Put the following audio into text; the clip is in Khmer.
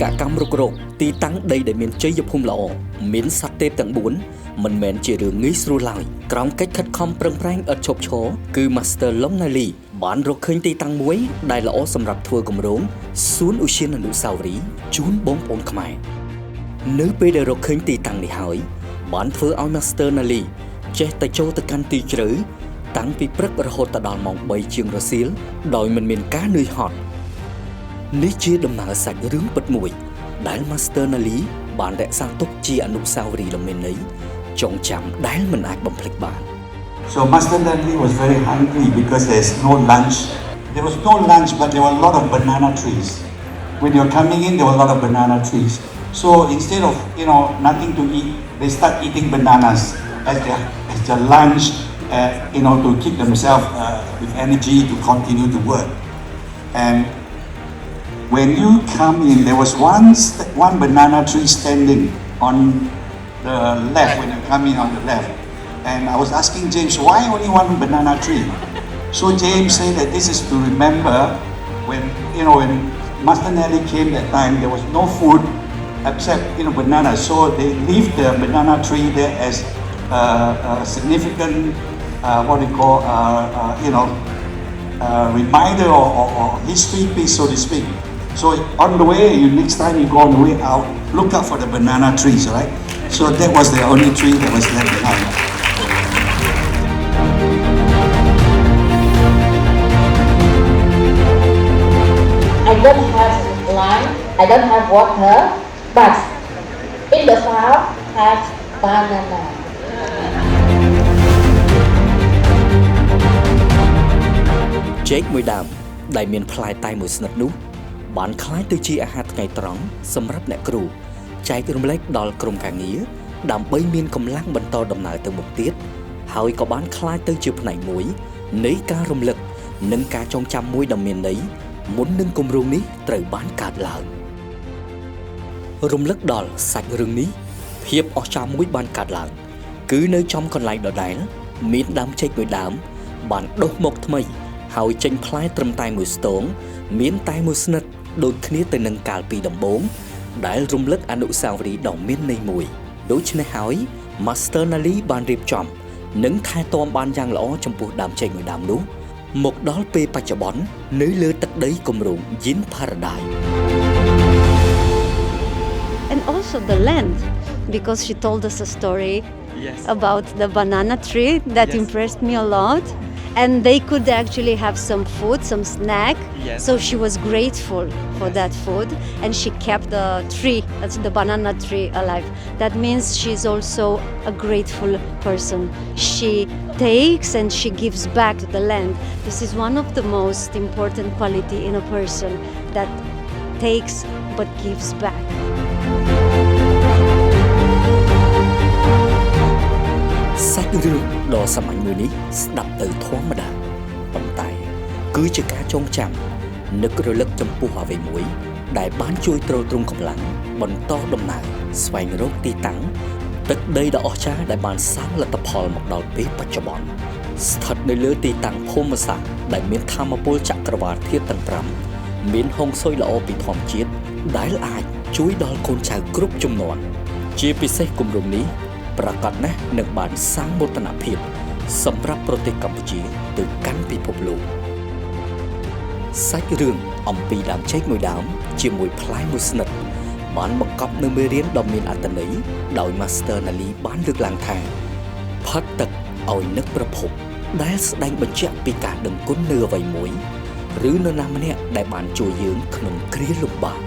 កកម្មរុករកទីតាំងដីដែលមានជ័យភូមិល្អមានសត្វទេពទាំង4មិនមែនជារឿងងាយស្រួលឡើយក្រោមកិច្ចខិតខំប្រឹងប្រែងឥតឈប់ឈរគឺ Master Long Nali បានរកឃើញទីតាំងមួយដែលល្អសម្រាប់ធ្វើគម្រោងសួនឧទ្យានអនុស្សាវរីយ៍ជូនបងប្អូនខ្មែរនៅពេលដែលរកឃើញទីតាំងនេះហើយបានធ្វើឲ្យ Master Nali ចេះតែចូលទៅកាន់ទីជ្រៅតាំងពីព្រឹករហូតដល់ម៉ោង3ជាងរសៀលដោយមិនមានការនឿយហត់នេះជាដំណើរសាច់រឿងពិតមួយដែល Master Nali បានរក្សាទុកជាអនុស្សាវរីយ៍ដ៏មានន័យចងចាំដែលមិនអាចបំភ្លេចបាន So Master Nali was very hungry because there's no lunch. There was no lunch, but there were a lot of banana trees. When you're coming in, there were a lot of banana trees. So instead of nothing to eat, they start eating bananas as their lunch, to keep themselves with energy to continue to work. And when you come in, there was one banana tree standing on the left when you come in on the left. And I was asking James, why only one banana tree? So James said that this is to remember when Master Nali came that time, there was no food except bananas. So they leave the banana tree there as a significant, reminder or history piece, so to speak. So on the way, next time you go on the way out, look out for the banana trees, right? So that was the only tree that was left behind. I don't have land, I don't have water, but in the farm have banana. Jake មួយដើមដែលមានផ្លែតែមួយស្និតនោះបានคล้ายទៅជាអាហារថ្ងៃត្រង់សម្រាប់អ្នកគ្រូចែករំលែកដល់ក្រុមការងារដើម្បីមានកម្លាំងបន្តដំណើរទៅមុខទៀតហើយក៏បានคล้ายទៅជាផ្នែកមួយនៃការរំលឹកនិងការចងចាំមួយដ៏មានន័យមុននឹងគម្រោងនេះត្រូវបានកើតឡើងរំលឹកដល់សាច់រឿងនេះភាពអស្ចារ្យមួយបានកើតឡើងគឺនៅចំកន្លែងដដែលមានដើមចេកមួយដើមបានដុះមកថ្មីហើយចេញផ្លែត្រឹមតែមួយស្ទងមានតែមួយស្និតដូចគ្នាទៅនឹងកាលពីដំបូងដែលរំលឹកអនុស្សាវរីយ៍ដ៏មានន័យមួយដូច្នេះហើយ Master Nali បានរៀបចំនិងថែទាំបានយ៉ាងល្អចំពោះដើមចេកមួយដើមនោះមកដល់ពេលបច្ចុប្បន្ននៅលើទឹកដីគម្រោង Yin Paradise And also the land because she told us a story about the banana tree that impressed me a lot. And they could actually have some food, some snack. Yes. So she was grateful for that food, and she kept the tree, that's the banana tree, alive. That means she's also a grateful person. She takes and she gives back to the land. This is one of the most important quality in a person that takes but gives back. Sáchរឿងដ៏សាមញ្ញមួយនេះស្ដាប់ទៅធម្មតាប៉ុន្តែគឺជាការចងចាំនឹករលឹកចំពោះអ្វីមួយដែលបានជួយទ្រទ្រង់កម្លាំងបន្តដំណើរស្វែងរកទីតាំងទឹកដីដ៏អស្ចារ្យដែលបានសាងលទ្ធផលមកដល់ពេលបច្ចុប្បន្នស្ថិតនៅលើទីតាំងភូមិសាស្ត្រដែលមានថាមពលចក្រវាឡធាតុទាំង5មានហុងស៊ុយល្អពីធម្មជាតិដែលអាចជួយដល់កូនចៅគ្រប់ជំនាន់ជាពិសេសគម្រោងនេះប្រកាសណាស់នឹងបានសាងមោទនភាពសម្រាប់ប្រទេសកម្ពុជាទៅកាន់ពិភពលោកសាច់រឿងអំពីដើមចេកមួយដើមជាមួយផ្លែមួយស្និតបានបង្កប់នូវមេរៀនដ៏មានអត្ថន័យដោយ Master Nali បានលើកឡើងថាផឹកទឹកឲ្យនឹកប្រភពដែលស្ដែងបញ្ជាក់ពីការដឹងគុណនៅអ្វីមួយឬនរណាម្នាក់ដែលបានជួយយើងក្នុងគ្រាលំបាក